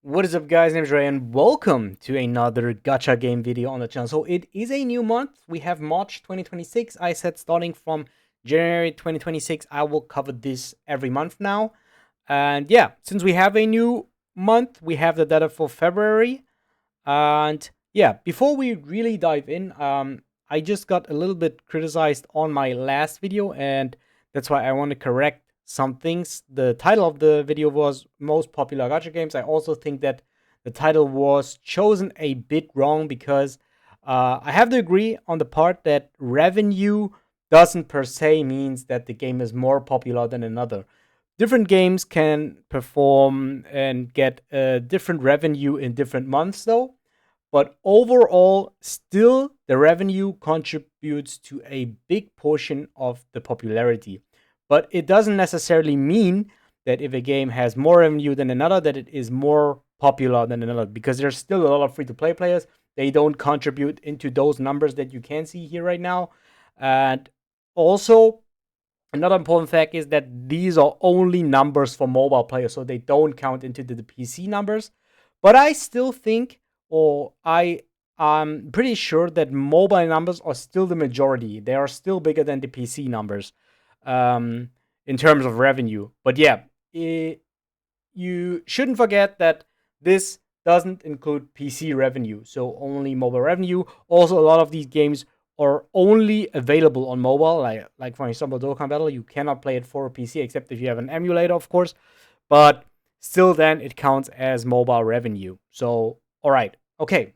What is up, guys? My name is Ray, and welcome to another Gacha game video on the channel. So it is a new month. We have March 2026. I said starting from January 2026, I will cover this every month now. And yeah, since we have a new month, we have the data for February. And yeah, before we really dive in, I just got a little bit criticized on my last video, and that's why I want to correct some things. The title of the video was Most Popular Gacha Games. I also think that the title was chosen a bit wrong because I have to agree on the part that revenue doesn't per se means that the game is more popular than another. Different games can perform and get different revenue in different months, though. But overall, still, the revenue contributes to a big portion of the popularity. But it doesn't necessarily mean that if a game has more revenue than another, that it is more popular than another, because there's still a lot of free-to-play players. They don't contribute into those numbers that you can see here right now. And also, another important fact is that these are only numbers for mobile players, so they don't count into the PC numbers. But I still think, or I'm pretty sure that mobile numbers are still the majority. They are still bigger than the PC numbers in terms of revenue. But yeah, you shouldn't forget that this doesn't include PC revenue, so only mobile revenue. Also, a lot of these games are only available on mobile. Like for example, Dokkan Battle, you cannot play it for a PC except if you have an emulator, of course. But still, then it counts as mobile revenue. So, all right, okay.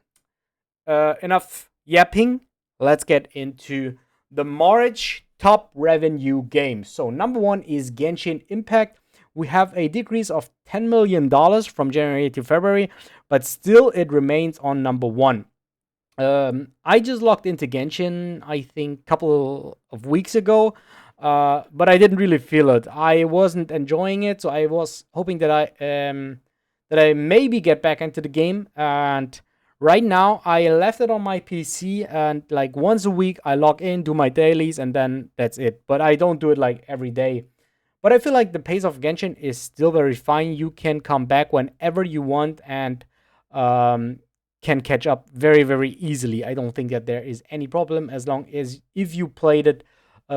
Enough yapping. Let's get into the March top revenue games. So, number one is Genshin Impact. We have a decrease of $10 million from January to February, but still it remains on number one. I just logged into Genshin, I think, a couple of weeks ago, but I didn't really feel it. I wasn't enjoying it, so I was hoping that I maybe get back into the game. And right now, I left it on my PC, and like once a week, I log in, do my dailies, and then that's it. But I don't do it like every day. But I feel like the pace of Genshin is still very fine. You can come back whenever you want, and can catch up very, very easily. I don't think that there is any problem as long as if you played it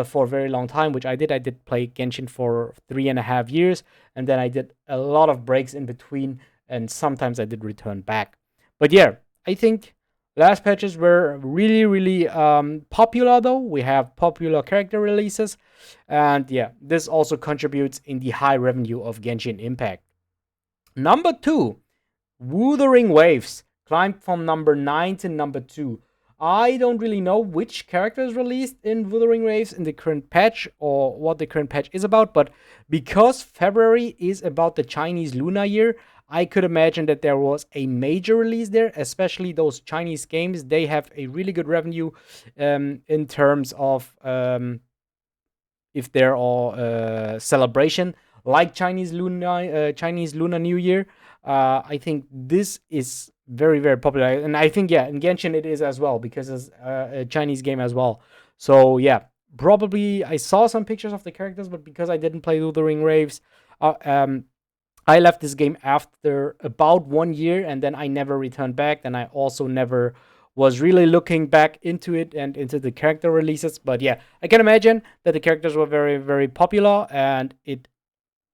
for a very long time, which I did. I did play Genshin for 3.5 years, and then I did a lot of breaks in between, and sometimes I did return back. But yeah, I think last patches were really, really popular, though. We have popular character releases, and yeah, this also contributes in the high revenue of Genshin Impact. Number two, Wuthering Waves climbed from number 9 to number 2. I don't really know which character is released in Wuthering Waves in the current patch or what the current patch is about, but because February is about the Chinese Lunar Year, I could imagine that there was a major release there, especially those Chinese games. They have a really good revenue in terms of if there are celebration like Chinese Lunar New Year. I think this is very, very popular, and I think in Genshin it is as well because it's a Chinese game as well. So yeah, probably I saw some pictures of the characters, but because I didn't play Wuthering Waves, I left this game after about 1 year, and then I never returned back. And I also never was really looking back into it and into the character releases. But yeah, I can imagine that the characters were very, very popular, and it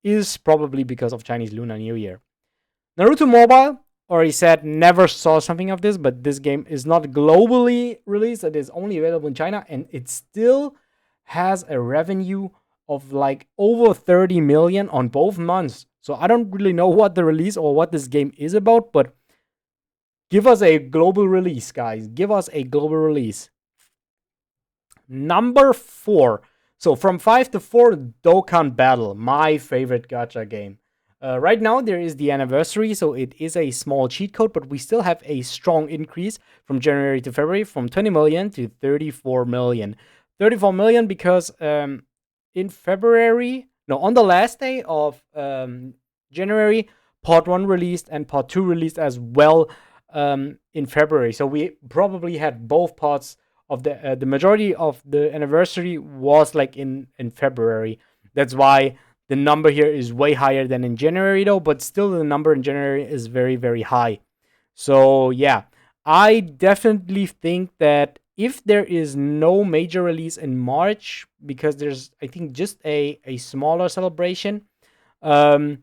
is probably because of Chinese Lunar New Year. Naruto Mobile, or he said never saw something of this, but this game is not globally released. It is only available in China, and it still has a revenue of like over 30 million on both months. So I don't really know what the release or what this game is about, but give us a global release, guys. Give us a global release. Number 4. So from 5 to 4, Dokkan Battle, my favorite gacha game. Right now, there is the anniversary, so it is a small cheat code, but we still have a strong increase from January to February from 20 million to 34 million. 34 million because in February, no, on the last day of January, Part 1 released and Part 2 released as well in February. So we probably had both parts of the majority of the anniversary was like in February. That's why The number here is way higher than in January, though, but still the number in January is very, very high. So, yeah, I definitely think that if there is no major release in March, because there's, I think, just a smaller celebration, um,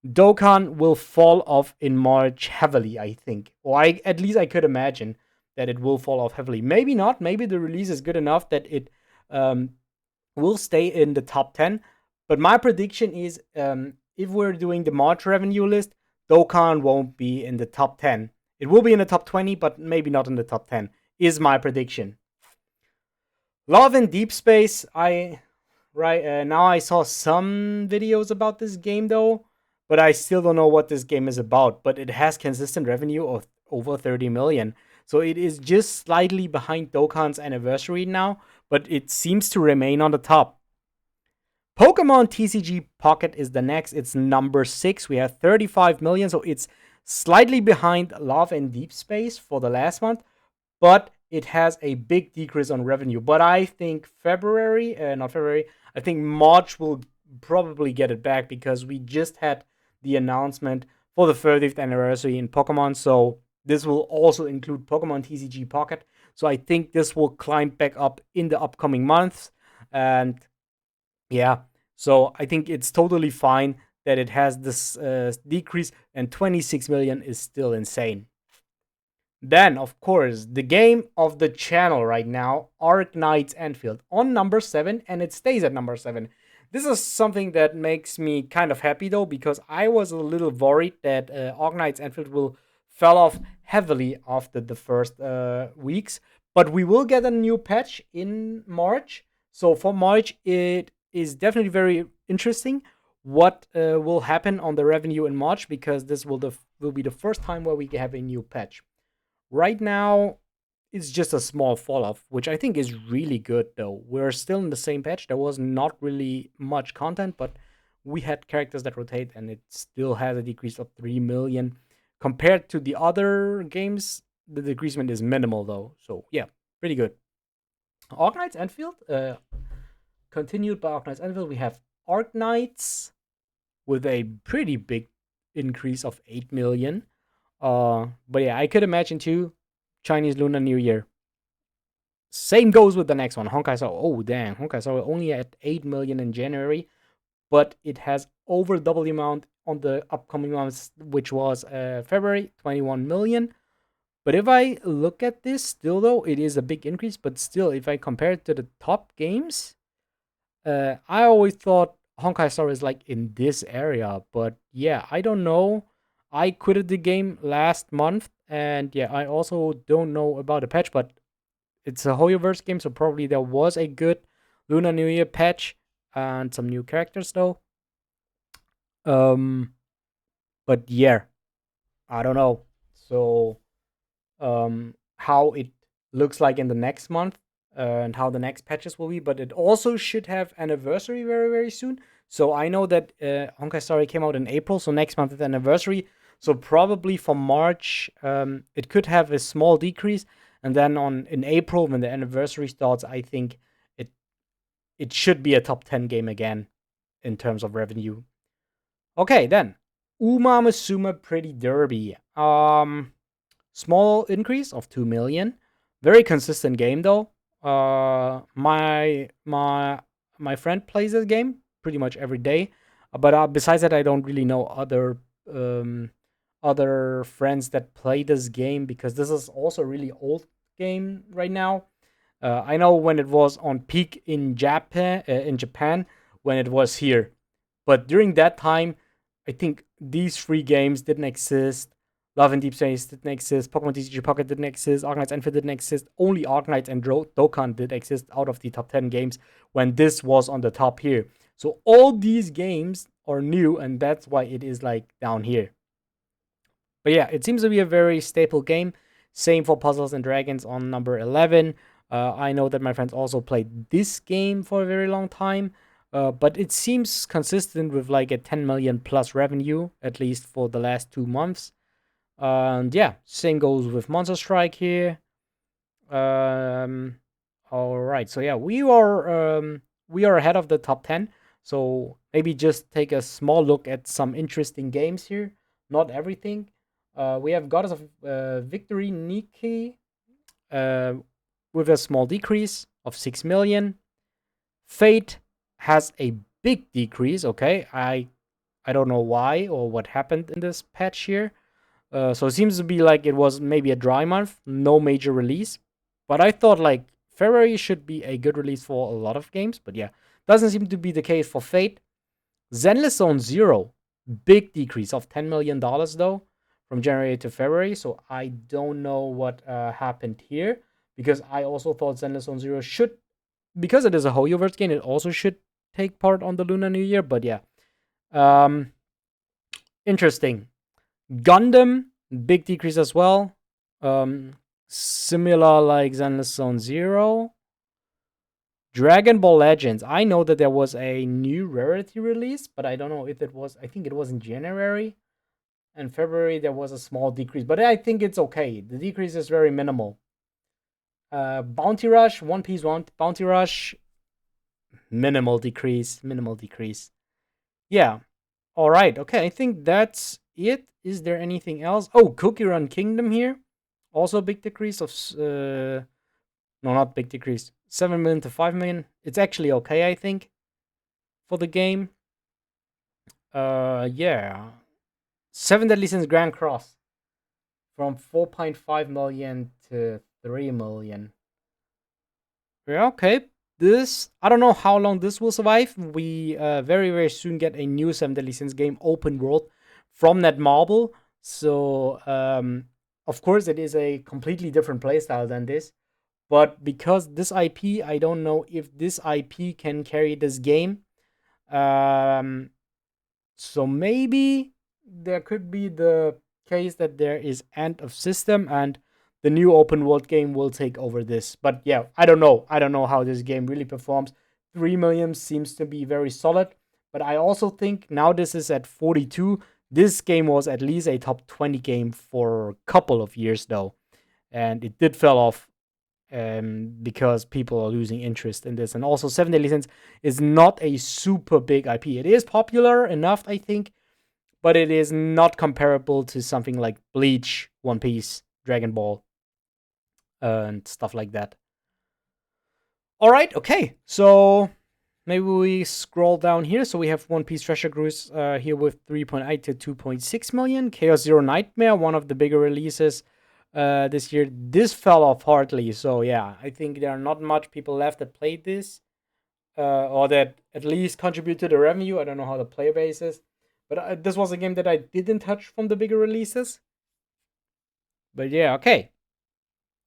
Dokkan will fall off in March heavily, I think. Or at least I could imagine that it will fall off heavily. Maybe not. Maybe the release is good enough that it um, will stay in the top 10. But my prediction is if we're doing the March revenue list, Dokkan won't be in the top 10. It will be in the top 20, but maybe not in the top 10, is my prediction. Love in Deep Space, now I saw some videos about this game though, but I still don't know what this game is about. But it has consistent revenue of over 30 million. So it is just slightly behind Dokkan's anniversary now, but it seems to remain on the top. Pokemon TCG Pocket is the next. It's number 6. We have 35 million, so it's slightly behind Love and Deep Space for the last month, but it has a big decrease on revenue. But I think not February, I think March will probably get it back because we just had the announcement for the 30th anniversary in Pokemon. So this will also include Pokemon TCG Pocket. So I think this will climb back up in the upcoming months. And yeah, so I think it's totally fine that it has this decrease, and 26 million is still insane. Then, of course, the game of the channel right now, Arc Knights Enfield, on number 7, and it stays at number 7. This is something that makes me kind of happy, though, because I was a little worried that Arc Knights Enfield will fell off heavily after the first weeks. But we will get a new patch in March. So for March, it is definitely very interesting what will happen on the revenue in March, because this will be the first time where we have a new patch. Right now, it's just a small fall off, which I think is really good, though. We're still in the same patch. There was not really much content, but we had characters that rotate, and it still has a decrease of 3 million. Compared to the other games, the decreasement is minimal, though. So, yeah, pretty good. Arc Knights Enfield, continued by Arc Knights Enfield, we have Arc Knights with a pretty big increase of 8 million. But yeah, I could imagine too, Chinese Lunar New Year. Same goes with the next one, Honkai Star. Oh damn, Honkai Star only at 8 million in January, but it has over double the amount on the upcoming months, which was February, 21 million. But if I look at this, still though, it is a big increase. But still, if I compare it to the top games, I always thought Honkai Star is like in this area. But yeah, I don't know. I quitted the game last month, and yeah, I also don't know about the patch, but it's a Hoyoverse game, so probably there was a good Lunar New Year patch and some new characters though. Um, but yeah, I don't know. So, how it looks like in the next month and how the next patches will be, but it also should have anniversary very, very soon. So I know that Honkai Star came out in April, so next month is anniversary. So probably for March, it could have a small decrease, and then in April when the anniversary starts, I think it it should be a top 10 game again in terms of revenue. Okay, then Uma Musume Pretty Derby. Small increase of 2 million. Very consistent game though. My friend plays this game pretty much every day, but besides that, I don't really know um, other friends that play this game, because this is also a really old game right now. I know when it was on peak in Japan, when it was here, but during that time, I think these three games didn't exist. Love and Deep Space didn't exist. Pokemon TCG Pocket didn't exist. Arknights Enfield didn't exist. Only Arknights and Dokkan did exist out of the top 10 games when this was on the top here. So all these games are new, and that's why it is like down here. But yeah, it seems to be a very staple game. Same for Puzzles and Dragons on number 11. I know that my friends also played this game for a very long time. But it seems consistent with like a 10 million plus revenue, at least for the last 2 months. And yeah, same goes with Monster Strike here. All right, so yeah, we are ahead of the top 10. So maybe just take a small look at some interesting games here. Not everything. We have Goddess of Victory Nikki uh, with a small decrease of 6 million. Fate has a big decrease. Okay, I don't know why or what happened in this patch here. So it seems to be like it was maybe a dry month, no major release. But I thought like February should be a good release for a lot of games. But yeah, doesn't seem to be the case for Fate. Zenless Zone Zero, big decrease of $10 million though from January to February. So I don't know what happened here because I also thought Zenless Zone Zero should, because it is a Hoyoverse game, it also should take part on the Lunar New Year. But yeah, um, interesting. Gundam, big decrease as well. Similar like Zenless Zone Zero. Dragon Ball Legends. I know that there was a new rarity release, but I don't know if it was. I think it was in January. And February there was a small decrease, but I think it's okay. The decrease is very minimal. Bounty Rush, One Piece One Bounty Rush, minimal decrease, minimal decrease. Yeah. All right. Okay. I think that's it. Is there anything else? Oh, Cookie Run Kingdom here. Also a big decrease of no, not big decrease. 7 million to 5 million. It's actually okay, I think, for the game. Yeah. 7 Deadly Sins Grand Cross from 4.5 million to 3 million. Yeah, okay. This, I don't know how long this will survive. We very, very soon get a new 7 Deadly Sins game, open world, from Netmarble. So, of course, it is a completely different playstyle than this. But because this IP, I don't know if this IP can carry this game. Um, so maybe there could be the case that there is end of system and the new open world game will take over this. But yeah, I don't know. I don't know how this game really performs. 3 million seems to be very solid. But I also think now this is at 42. This game was at least a top 20 game for a couple of years though. And it did fell off because people are losing interest in this. And also, Seven Deadly Sins is not a super big IP. It is popular enough, I think, but it is not comparable to something like Bleach, One Piece, Dragon Ball, and stuff like that. All right, okay. So maybe we scroll down here. So we have One Piece Treasure Cruise here with 3.8 to 2.6 million. Chaos Zero Nightmare, one of the bigger releases this year. This fell off hardly. So yeah, I think there are not much people left that played this or that at least contribute to the revenue. I don't know how the player base is. But this was a game that I didn't touch from the bigger releases. But yeah, okay.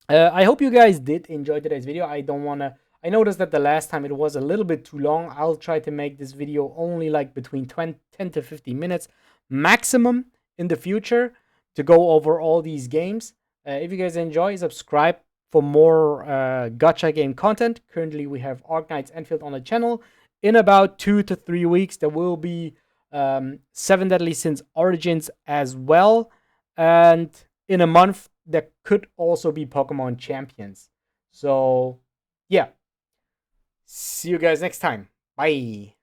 I hope you guys did enjoy today's video. I don't want to. I noticed that the last time it was a little bit too long. I'll try to make this video only like between 10 to 15 minutes maximum in the future to go over all these games. If you guys enjoy, subscribe for more gacha game content. Currently, we have Arknights Enfield on the channel. In about 2 to 3 weeks, there will be 7 Deadly Sins Origins as well. And in a month, there could also be Pokemon Champions. So, yeah. See you guys next time. Bye.